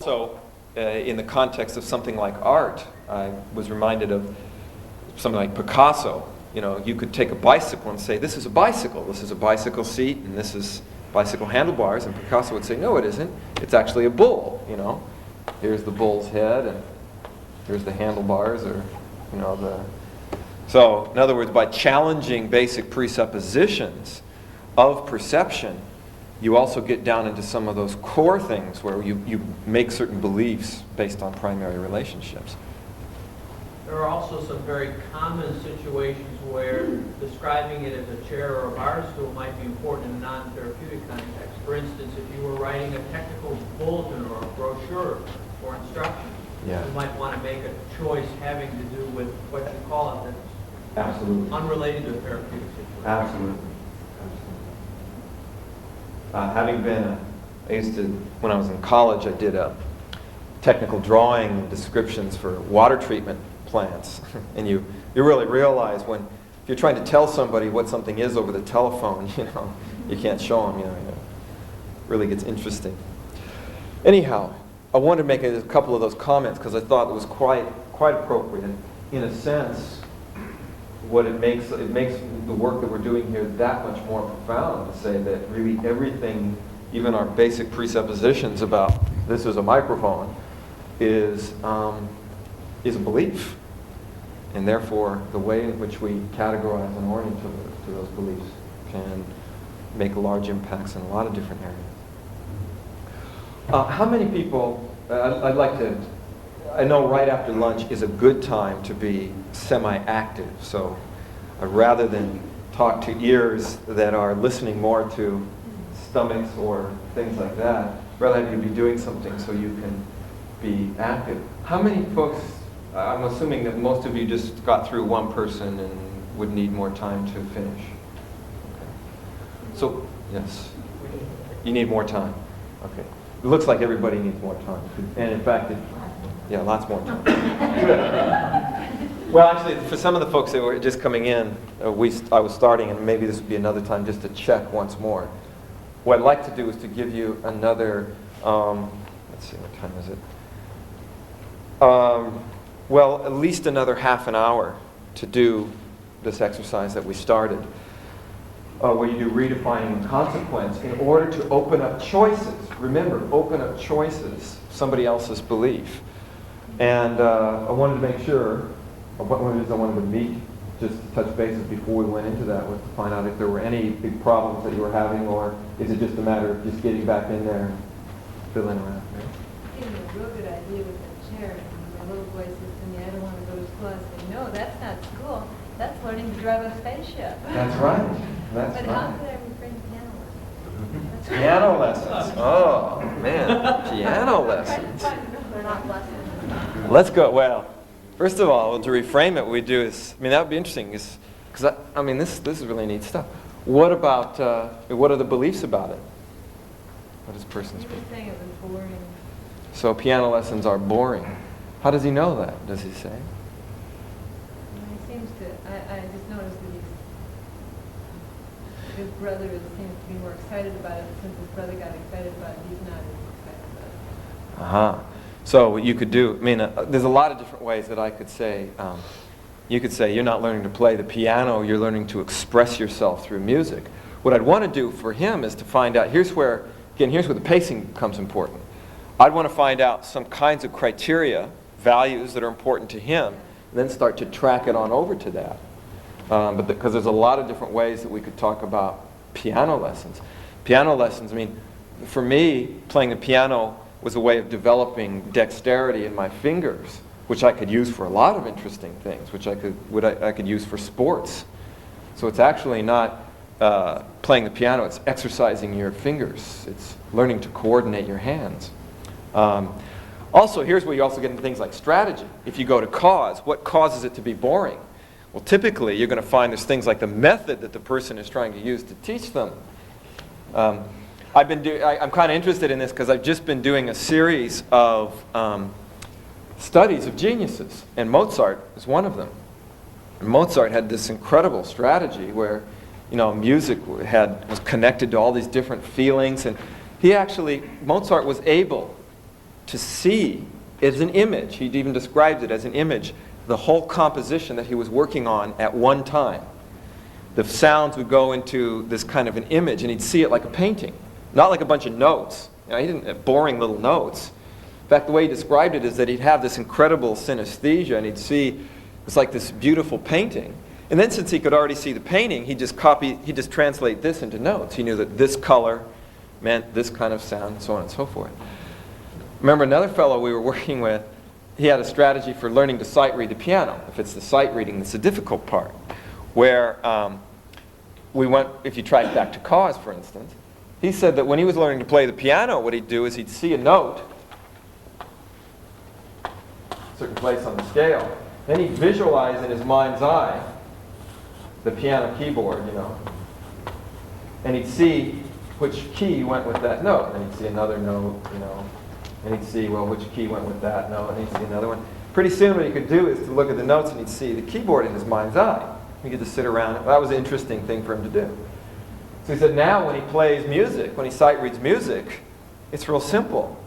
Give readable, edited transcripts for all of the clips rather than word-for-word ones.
also, in the context of something like art, I was reminded of something like Picasso. You know, you could take a bicycle and say, this is a bicycle seat, and this is bicycle handlebars, and Picasso would say, no, it isn't. It's actually a bull, you know. Here's the bull's head, and here's the handlebars, or, you know, So, in other words, by challenging basic presuppositions of perception, you also get down into some of those core things where you make certain beliefs based on primary relationships. There are also some very common situations where describing it as a chair or a bar stool might be important in a non-therapeutic context. For instance, if you were writing a technical bulletin or a brochure for instruction, Yeah. you might want to make a choice having to do with what you call it that's Absolutely. unrelated to a therapeutic situation. Absolutely. Having been, I used to, when I was in college, I did a technical drawing and descriptions for water treatment plants. And you really realize when, if you're trying to tell somebody what something is over the telephone, you know, you can't show them, you know, it really gets interesting. Anyhow, I wanted to make a couple of those comments because I thought it was quite appropriate. In a sense, what it makes the work that we're doing here that much more profound to say that really everything, even our basic presuppositions about this is a microphone, is a belief. And therefore, the way in which we categorize and orient to those beliefs can make large impacts in a lot of different areas. How many people, I'd like to, I know right after lunch is a good time to be semi-active, so rather than talk to ears that are listening more to stomachs or things like that, rather have you be doing something so you can be active. How many folks, I'm assuming that most of you just got through one person and would need more time to finish. Okay. So, yes, you need more time. Okay. It looks like everybody needs more time. And in fact, yeah, lots more time. Well, actually, for some of the folks that were just coming in, I was starting, and maybe this would be another time just to check once more. What I'd like to do is to give you another, let's see, what time is it? Well, at least another half an hour to do this exercise that we started, where you do redefining and consequence in order to open up choices. Remember, open up choices, somebody else's belief. And I wanted to make sure, one of the things I wanted to meet, just to touch bases before we went into that, was to find out if there were any big problems that you were having, or is it just a matter of just getting back in there and fiddling around? I think it's a real good idea with that chair. And my little boy says to me, I don't want to go to school. I say, no, that's not school. That's learning to drive a spaceship. That's right. That's but right. how could I bring piano lessons? Piano lessons. Oh, man. Piano lessons. They're not lessons. Let's go. Well, first of all, to reframe it, what we do is, I mean, that would be interesting, because I mean, this is really neat stuff. What about, what are the beliefs about it? What does persons You were believe? saying it was boring. So piano lessons are boring. How does he know that? Does he say? He seems to, I just noticed that his brother seems to be more excited about it. Since his brother got excited about it, he's not as excited about it. Uh-huh. So what you could do, I mean, there's a lot of different ways that I could say, you could say you're not learning to play the piano, you're learning to express yourself through music. What I'd want to do for him is to find out, here's where the pacing becomes important. I'd want to find out some kinds of criteria, values that are important to him, and then start to track it on over to that. Because there's a lot of different ways that we could talk about piano lessons. Piano lessons, I mean, for me, playing the piano was a way of developing dexterity in my fingers, which I could use for a lot of interesting things, which I could use for sports. So it's actually not playing the piano, it's exercising your fingers. It's learning to coordinate your hands. Also, here's where you also get into things like strategy. If you go to cause, what causes it to be boring? Well, typically, you're going to find there's things like the method that the person is trying to use to teach them. I'm kind of interested in this because I've just been doing a series of studies of geniuses, and Mozart is one of them. And Mozart had this incredible strategy where, music was connected to all these different feelings, and Mozart was able to see as an image, he even described it as an image, the whole composition that he was working on at one time. The sounds would go into this kind of an image, and he'd see it like a painting, not like a bunch of notes. You know, he didn't have boring little notes. In fact, the way he described it is that he'd have this incredible synesthesia, and he'd see it's like this beautiful painting. And then since he could already see the painting, he'd just translate this into notes. He knew that this color meant this kind of sound, and so on and so forth. Remember another fellow we were working with, he had a strategy for learning to sight read the piano. If it's the sight reading that's the difficult part, where if you track back to Cause, for instance, he said that when he was learning to play the piano, what he'd do is he'd see a note, a certain place on the scale, then he'd visualize in his mind's eye the piano keyboard, you know, and he'd see which key went with that note, and he'd see another note, you know, and he'd see, well, which key went with that note, and he'd see another one. Pretty soon what he could do is to look at the notes and he'd see the keyboard in his mind's eye. He could just sit around. That was an interesting thing for him to do. So he said now when he plays music, when he sight reads music, it's real simple.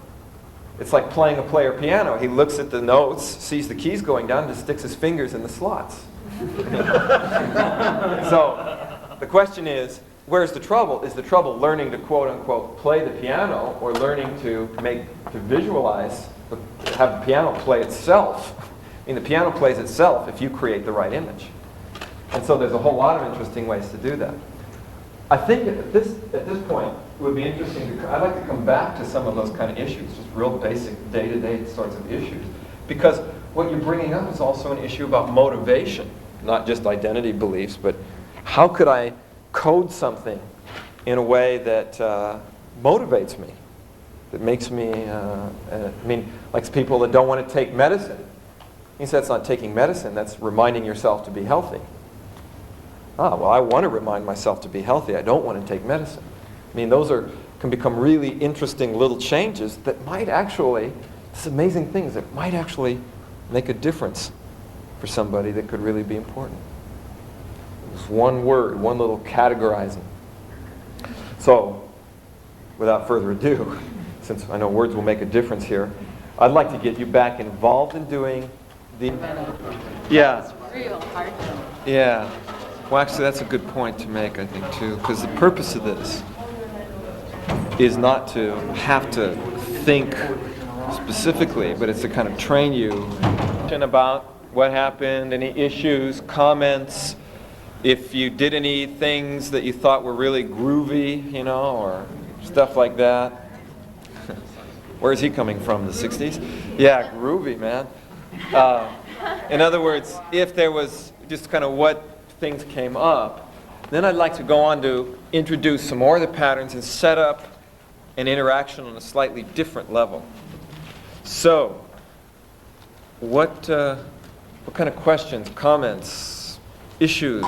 It's like playing a player piano. He looks at the notes, sees the keys going down, and just sticks his fingers in the slots. So the question is, where's the trouble? Is the trouble learning to quote-unquote play the piano, or learning to visualize, have the piano play itself? I mean, the piano plays itself if you create the right image. And so there's a whole lot of interesting ways to do that. I think at this point, it would be interesting I'd like to come back to some of those kind of issues, just real basic day-to-day sorts of issues. Because what you're bringing up is also an issue about motivation, not just identity beliefs, but how could I code something in a way that motivates me, that makes me, like people that don't want to take medicine. He said it's not taking medicine, that's reminding yourself to be healthy. Well, I want to remind myself to be healthy. I don't want to take medicine. I mean, those can become really interesting little changes that might actually, it's amazing things that might actually make a difference for somebody that could really be important. Just one word, one little categorizing. So, without further ado, since I know words will make a difference here, I'd like to get you back involved in doing the... Yeah. It's real hard. Yeah. Well, actually, that's a good point to make, I think, too, because the purpose of this is not to have to think specifically, but it's to kind of train you about what happened, any issues, comments, if you did any things that you thought were really groovy, you know, or stuff like that. Where's he coming from, the 60s? Yeah, groovy, man. In other words, if there was just kind of what things came up, then I'd like to go on to introduce some more of the patterns and set up an interaction on a slightly different level. So, what kind of questions, comments, issues,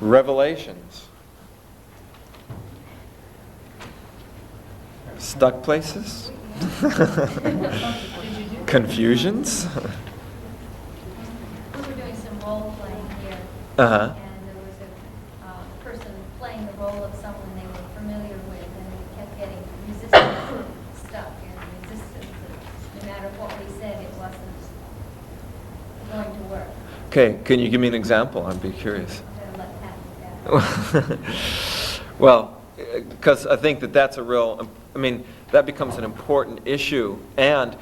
revelations? Stuck places? Confusions? We were doing some role playing here, Uh-huh. and there was a person playing the role of someone they were familiar with, and they kept getting resistance stuck and resistance. And no matter what we said, it wasn't going to work. Okay, can you give me an example? I'd be curious. I'm going to let Pat do that. Well, because I think that's a real, that becomes an important issue. And,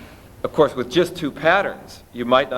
of course, with just two patterns, you might not